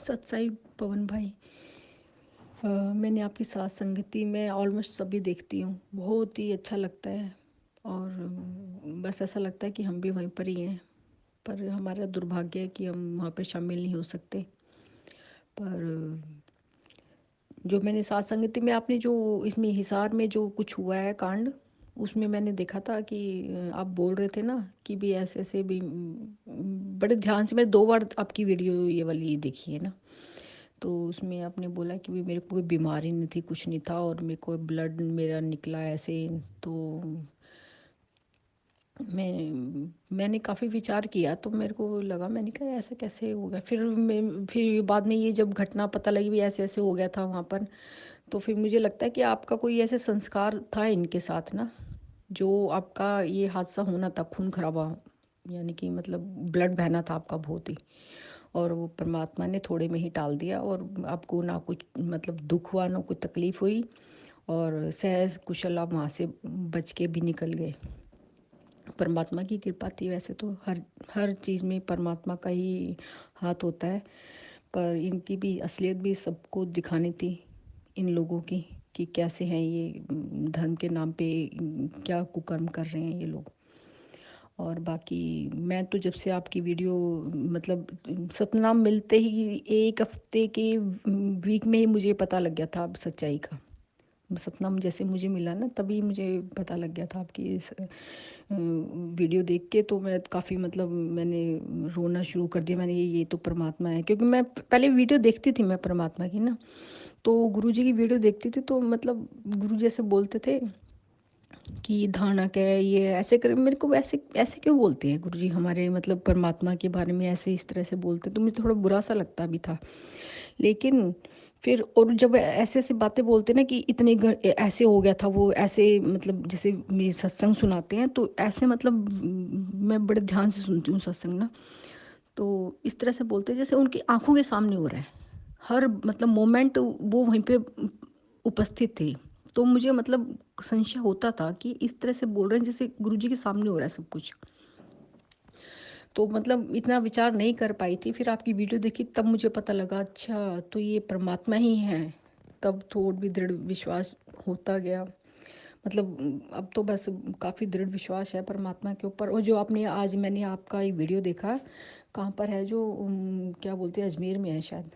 सच्चाई पवन भाई। मैंने आपकी साथ संगति में ऑलमोस्ट सभी देखती हूँ, बहुत ही अच्छा लगता है। और बस ऐसा लगता है कि हम भी वहीं पर ही हैं, पर हमारा दुर्भाग्य है कि हम वहाँ पे शामिल नहीं हो सकते। पर जो मैंने साथ संगति में आपने जो इसमें हिसार में जो कुछ हुआ है कांड, उसमें मैंने देखा था कि आप बोल रहे थे ना कि भी ऐसे ऐसे भी बड़े ध्यान से मैंने 2 बार आपकी वीडियो ये वाली देखी है ना। तो उसमें आपने बोला कि भी मेरे को कोई बीमारी नहीं थी, कुछ नहीं था, और मेरे को ब्लड मेरा निकला ऐसे। तो मैंने काफ़ी विचार किया, तो मेरे को लगा, मैंने कहा ऐसा कैसे हो गया। फिर बाद में ये जब घटना पता लगी भी ऐसे ऐसे हो गया था वहाँ पर, तो फिर मुझे लगता है कि आपका कोई ऐसे संस्कार था इनके साथ ना, जो आपका ये हादसा होना था, खून खराबा, यानी कि मतलब ब्लड बहना था आपका बहुत ही। और वो परमात्मा ने थोड़े में ही टाल दिया, और आपको ना कुछ मतलब दुख हुआ, ना कुछ तकलीफ़ हुई, और सहज कुशल आप वहाँ से बच के भी निकल गए। परमात्मा की कृपा थी। वैसे तो हर हर चीज़ में परमात्मा का ही हाथ होता है, पर इनकी भी असलियत भी सबको दिखानी थी, इन लोगों की, कि कैसे हैं ये, धर्म के नाम पे क्या कुकर्म कर रहे हैं ये लोग। और बाकी मैं तो जब से आपकी वीडियो मतलब सतनाम मिलते ही 1 हफ्ते के वीक में ही मुझे पता लग गया था अब सच्चाई का। सतनाम जैसे मुझे मिला ना, तभी मुझे पता लग गया था आपकी इस वीडियो देख के। तो मैं काफ़ी मतलब मैंने रोना शुरू कर दिया। मैंने ये तो परमात्मा है, क्योंकि मैं पहले वीडियो देखती थी मैं परमात्मा की ना, तो गुरु जी की वीडियो देखती थी, तो मतलब गुरु जैसे बोलते थे कि धानक है, ये ऐसे कर, मेरे को ऐसे ऐसे क्यों बोलते हैं गुरुजी हमारे मतलब परमात्मा के बारे में, ऐसे इस तरह से बोलते हैं, तो मुझे थोड़ा बुरा सा लगता भी था। लेकिन फिर और जब ऐसे ऐसे बातें बोलते ना कि ऐसे हो गया था वो, ऐसे मतलब जैसे मेरी सत्संग सुनाते हैं तो ऐसे मतलब मैं बड़े ध्यान से सुनती हूँ सत्संग ना, तो इस तरह से बोलते हैं जैसे उनकी आंखों के सामने हो रहा है, हर मतलब मोमेंट वो वहीं पे उपस्थित थे। तो मुझे मतलब संशय होता था कि इस तरह से बोल रहे हैं जैसे गुरुजी के सामने हो रहा है सब कुछ। तो मतलब इतना विचार नहीं कर पाई थी, फिर आपकी वीडियो देखी तब मुझे पता लगा, अच्छा तो ये परमात्मा ही हैं। तब तो और भी दृढ़ विश्वास होता गया। मतलब अब तो बस काफ़ी दृढ़ विश्वास है परमात्मा के ऊपर। और जो आपने आज मैंने आपका ये वीडियो देखा, कहाँ पर है जो क्या बोलते हैं, अजमेर में है शायद,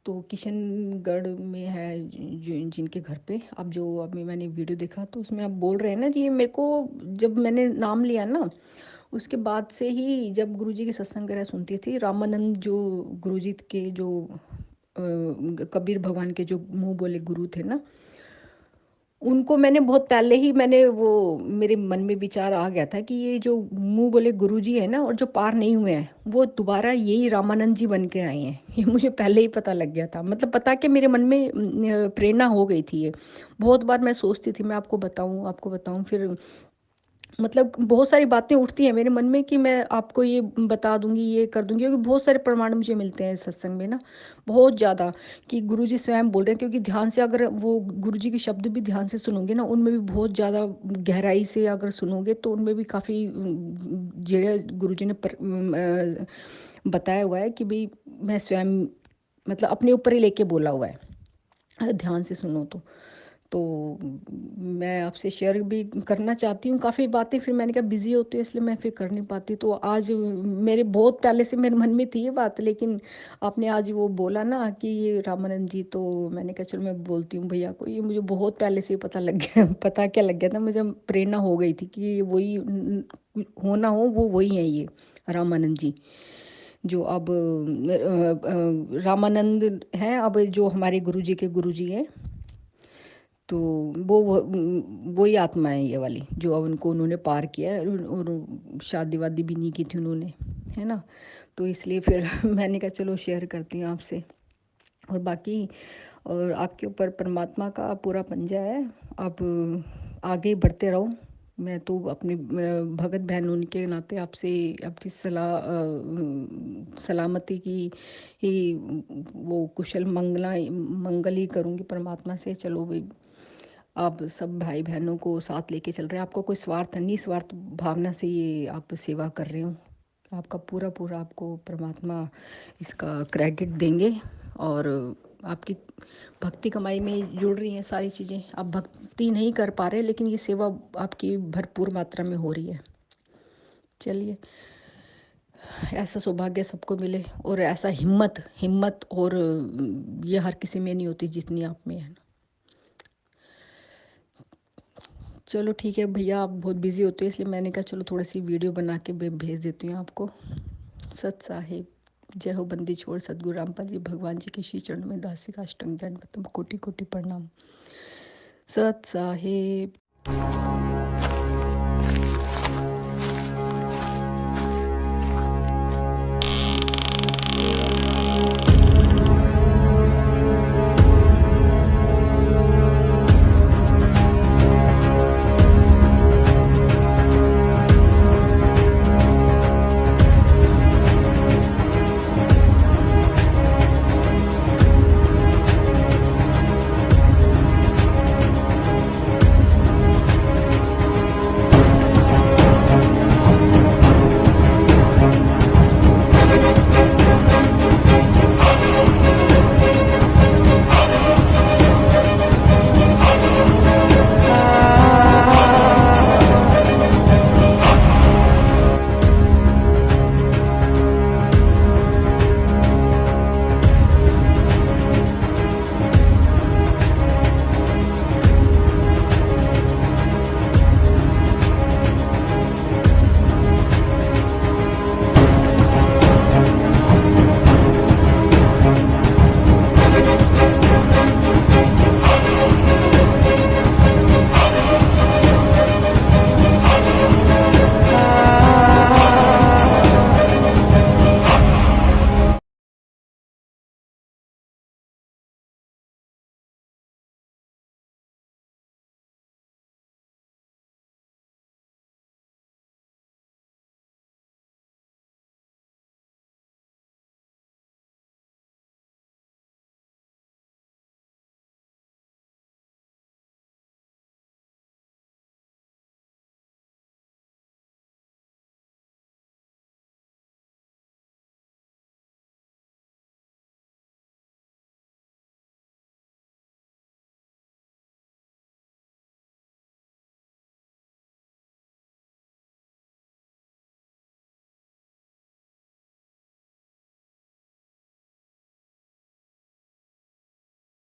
तो किशनगढ़ में है, जो जिनके घर पे अब जो अभी मैंने वीडियो देखा, तो उसमें आप बोल रहे हैं ना कि ये मेरे को, जब मैंने नाम लिया ना, उसके बाद से ही जब गुरुजी के सत्संग वगैरह सुनती थी, रामानंद जो गुरुजी के जो कबीर भगवान के जो मुंह बोले गुरु थे ना, उनको मैंने बहुत पहले ही मैंने वो मेरे मन में विचार आ गया था कि ये जो मुंह बोले गुरुजी है ना, और जो पार नहीं हुए हैं, वो दोबारा यही रामानंद जी बन के आए हैं। ये मुझे पहले ही पता लग गया था, मतलब पता कि मेरे मन में प्रेरणा हो गई थी ये। बहुत बार मैं सोचती थी मैं आपको बताऊं, फिर मतलब बहुत सारी बातें उठती हैं मेरे मन में कि मैं आपको ये बता दूंगी, ये कर दूंगी, क्योंकि बहुत सारे प्रमाण मुझे मिलते हैं इस सत्संग में ना, बहुत ज़्यादा, कि गुरुजी स्वयं बोल रहे हैं। क्योंकि ध्यान से अगर वो गुरुजी के शब्द भी ध्यान से सुनोगे ना, उनमें भी बहुत ज़्यादा गहराई से अगर सुनोगे तो उनमें भी काफ़ी जगह गुरुजी ने बताया हुआ है कि भाई मैं स्वयं मतलब अपने ऊपर ही लेके बोला हुआ है, अगर ध्यान से सुनो तो मैं आपसे शेयर भी करना चाहती हूँ काफ़ी बातें, फिर मैंने कहा बिज़ी होती है इसलिए मैं फिर कर नहीं पाती। तो आज मेरे बहुत पहले से मेरे मन में थी ये बात, लेकिन आपने आज वो बोला ना कि ये रामानंद जी, तो मैंने कहा चलो मैं बोलती हूँ भैया को। ये मुझे बहुत पहले से पता लग गया पता क्या लग गया था मुझे, प्रेरणा हो गई थी कि ये वही होना हो वो वही है ये रामानंद जी, जो अब रामानंद हैं, अब जो हमारे गुरुजी के गुरुजी हैं। तो वही आत्मा है ये वाली, जो अब उनको उन्होंने पार किया है, और शादी वादी भी नहीं की थी उन्होंने, है ना। तो इसलिए फिर मैंने कहा चलो शेयर करती हूँ आपसे। और बाकी और आपके ऊपर परमात्मा का पूरा पंजा है। आप आगे बढ़ते रहो। मैं तो अपनी भगत बहन होने के नाते आपसे आपकी सलामती की ही वो कुशल मंगल ही करूँगी परमात्मा से। चलो भाई, आप सब भाई बहनों को साथ लेके चल रहे हैं, आपको कोई स्वार्थ निस्वार्थ भावना से ये आप सेवा कर रहे हो, आपका पूरा पूरा आपको परमात्मा इसका क्रेडिट देंगे। और आपकी भक्ति कमाई में जुड़ रही हैं सारी चीज़ें। आप भक्ति नहीं कर पा रहे, लेकिन ये सेवा आपकी भरपूर मात्रा में हो रही है। चलिए, ऐसा सौभाग्य सबको मिले, और ऐसा हिम्मत हिम्मत और ये हर किसी में नहीं होती जितनी आप में है ना। चलो ठीक है भैया, आप बहुत बिजी होते हैं, इसलिए मैंने कहा चलो थोड़ी सी वीडियो बना के भेज देती हूँ आपको। सत साहिब। जय हो बंदी छोड़ सतगुरु रामपाल जी भगवान जी के श्री चरणों में दासी का अष्टंग दंड कोटि कोटि प्रणाम। सत साहिब।